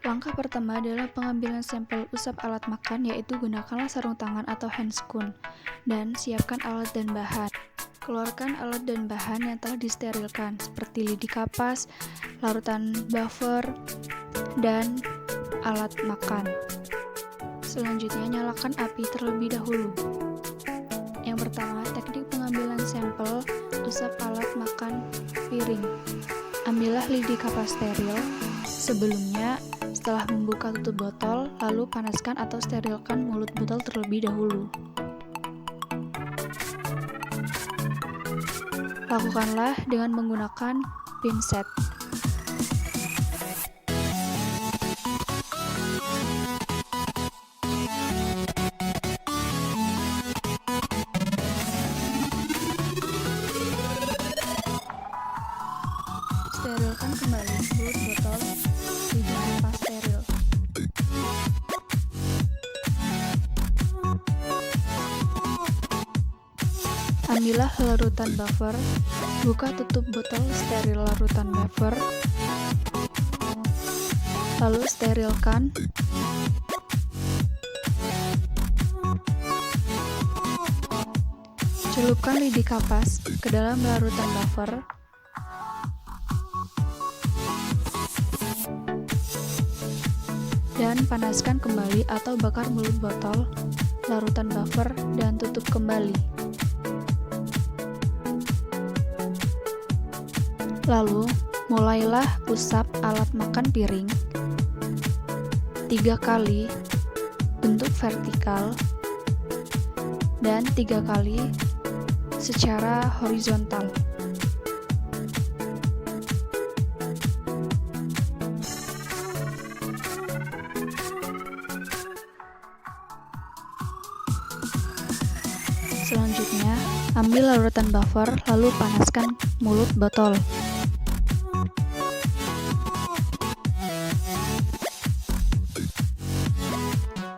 Langkah pertama adalah pengambilan sampel usap alat makan, yaitu gunakanlah sarung tangan atau handscoon, dan siapkan alat dan bahan. Keluarkan alat dan bahan yang telah disterilkan, seperti lidi kapas, larutan buffer, dan alat makan. Selanjutnya, nyalakan api terlebih dahulu. Yang pertama, teknik pengambilan sampel usap alat makan piring. Ambillah lidi kapas steril. Sebelumnya, setelah membuka tutup botol, lalu panaskan atau sterilkan mulut botol terlebih dahulu. Lakukanlah dengan menggunakan pinset. Sterilkan kembali mulut botol lidi kapas steril. Ambillah larutan buffer, buka tutup botol steril larutan buffer, lalu sterilkan. Celupkan lidi kapas ke dalam larutan buffer. Dan panaskan kembali atau bakar mulut botol, larutan buffer, dan tutup kembali. Lalu, mulailah usap alat makan piring 3 kali bentuk vertikal dan 3 kali secara horizontal. Selanjutnya, ambil larutan buffer lalu panaskan mulut botol.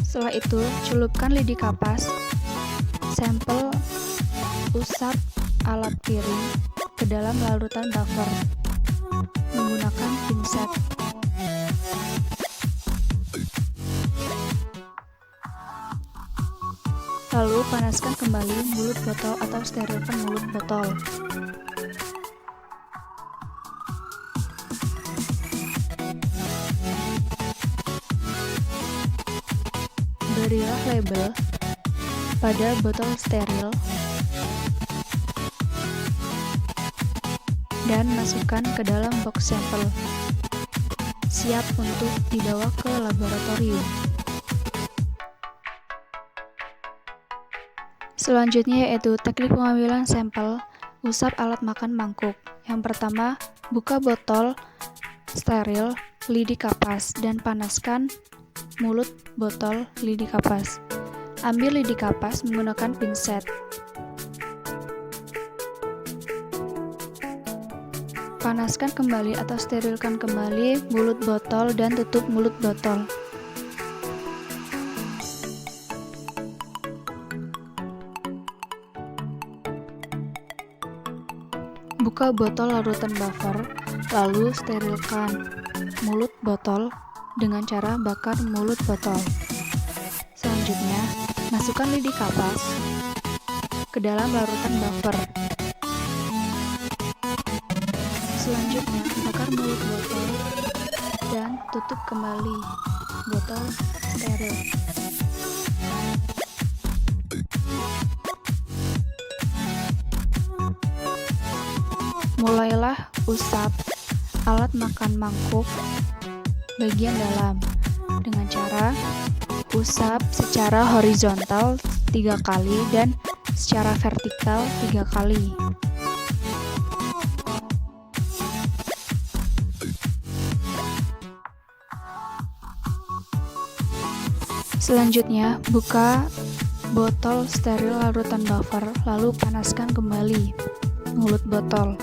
Setelah itu, celupkan lidi kapas, sampel usap alat piring ke dalam larutan buffer menggunakan pinset. Lalu panaskan kembali mulut botol atau sterilkan mulut botol. Berilah label pada botol steril dan masukkan ke dalam box sampel, siap untuk dibawa ke laboratorium. Selanjutnya yaitu teknik pengambilan sampel usap alat makan mangkuk. Yang pertama, buka botol steril lidi kapas dan panaskan mulut botol lidi kapas. Ambil lidi kapas menggunakan pinset. Panaskan kembali atau sterilkan kembali mulut botol dan tutup mulut botol. Buka botol larutan buffer, lalu sterilkan mulut botol dengan cara bakar mulut botol. Selanjutnya, masukkan lidi kapas ke dalam larutan buffer. Selanjutnya, bakar mulut botol dan tutup kembali botol steril. Mulailah usap alat makan mangkuk bagian dalam dengan cara usap secara horizontal 3 kali dan secara vertikal 3 kali. Selanjutnya, buka botol steril larutan buffer lalu panaskan kembali mulut botol.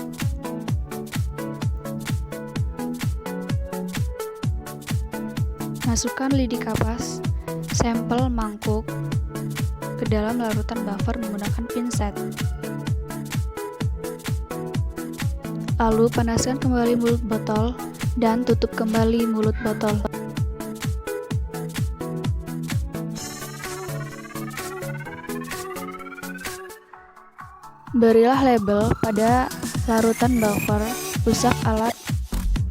Masukkan lidi kapas, sampel mangkuk ke dalam larutan buffer menggunakan pinset. Lalu panaskan kembali mulut botol dan tutup kembali mulut botol. Berilah label pada larutan buffer usap alat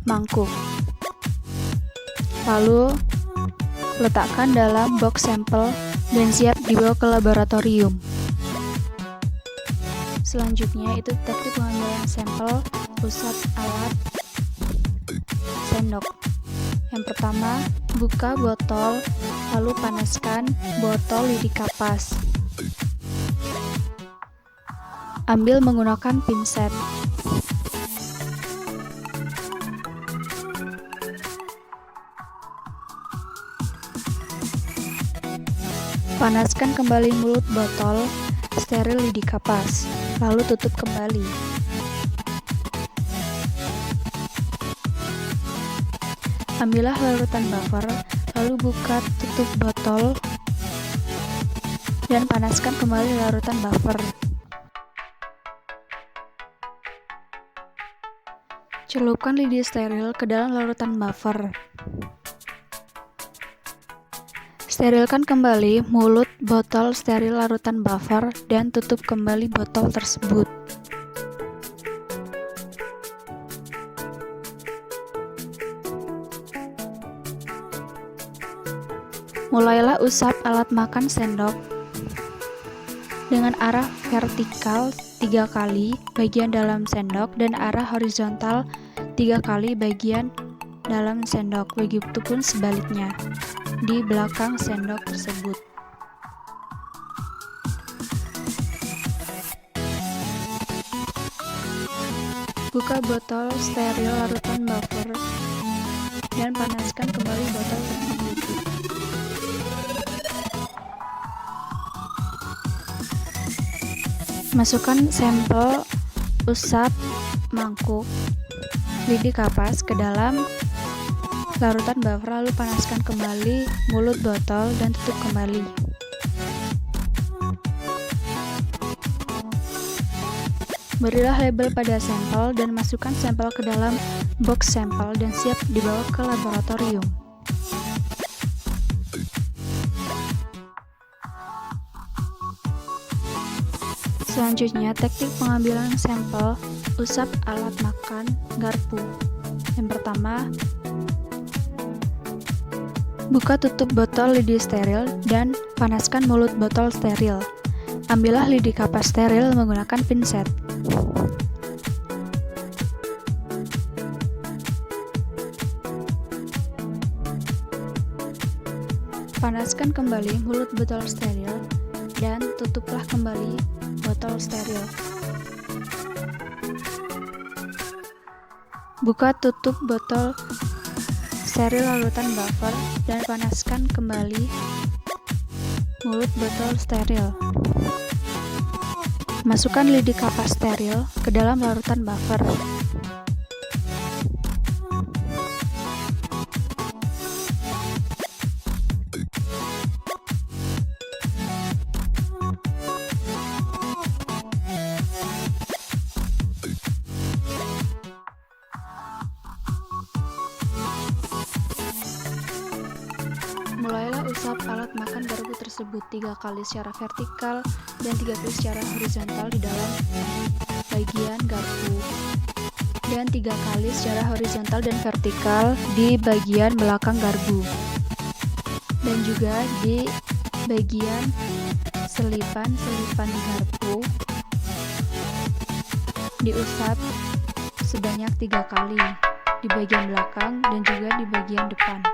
mangkuk. Lalu letakkan dalam box sampel dan siap dibawa ke laboratorium. Selanjutnya itu teknik pengambilan sampel usap alat sendok. Yang pertama, buka botol, lalu panaskan botol lidi kapas. Ambil menggunakan pinset. Panaskan kembali mulut botol, steril lidi kapas, lalu tutup kembali. Ambillah larutan buffer, lalu buka tutup botol dan panaskan kembali larutan buffer. Celupkan lidi steril ke dalam larutan buffer. Sterilkan kembali mulut botol steril larutan buffer dan tutup kembali botol tersebut. Mulailah usap alat makan sendok dengan arah vertikal 3 kali bagian dalam sendok dan arah horizontal 3 kali bagian dalam sendok, begitupun sebaliknya di belakang sendok tersebut. Buka botol steril larutan buffer dan panaskan kembali botol tersebut. Masukkan sampel usap mangkuk lidi kapas ke dalam larutan buffer, lalu panaskan kembali mulut botol dan tutup kembali. Berilah label pada sampel dan masukkan sampel ke dalam box sampel dan siap dibawa ke laboratorium. Selanjutnya, teknik pengambilan sampel usap alat makan garpu. Yang pertama, buka tutup botol lidi steril dan panaskan mulut botol steril. Ambillah lidi kapas steril menggunakan pinset. Panaskan kembali mulut botol steril dan tutuplah kembali botol steril. Buka tutup botol steril larutan buffer dan panaskan kembali mulut botol steril. Masukkan lidi kapas steril ke dalam larutan buffer. Mulailah usap alat makan garpu tersebut 3 kali secara vertikal dan 3 kali secara horizontal di dalam bagian garpu, dan 3 kali secara horizontal dan vertikal di bagian belakang garpu, dan juga di bagian selipan-selipan garpu diusap sebanyak 3 kali di bagian belakang dan juga di bagian depan.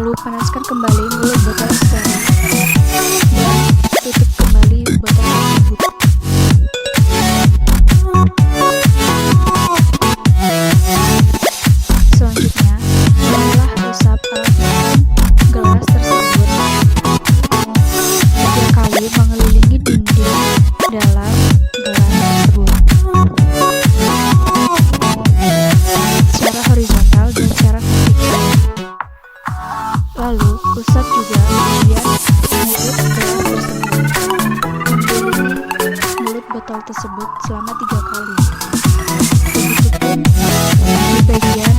Lalu panaskan kembali mulut botol steril dan tutup kembali botol tersebut. Selanjutnya, berilah usap alat makan gelas tersebut 3 kali mengelilingi dinding dalam gelas tersebut secara horizontal dan secara vertikal. Lalu, usap juga bagian mulut gelas tersebut. Mengelilingi mulut botol tersebut selama 3 kali. Begitupun di bagian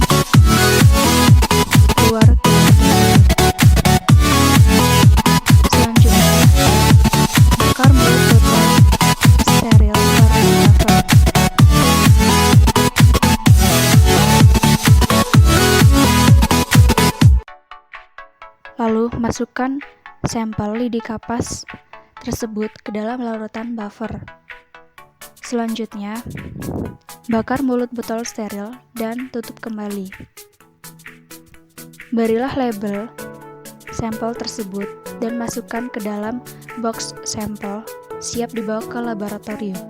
luar gelas tersebut. Selanjutnya, bakar mulut botol steril karena buffer. Lalu, masukkan sampel lidi kapas tersebut ke dalam larutan buffer. Selanjutnya, bakar mulut botol steril dan tutup kembali. Berilah label sampel tersebut dan masukkan ke dalam box sampel, siap dibawa ke laboratorium.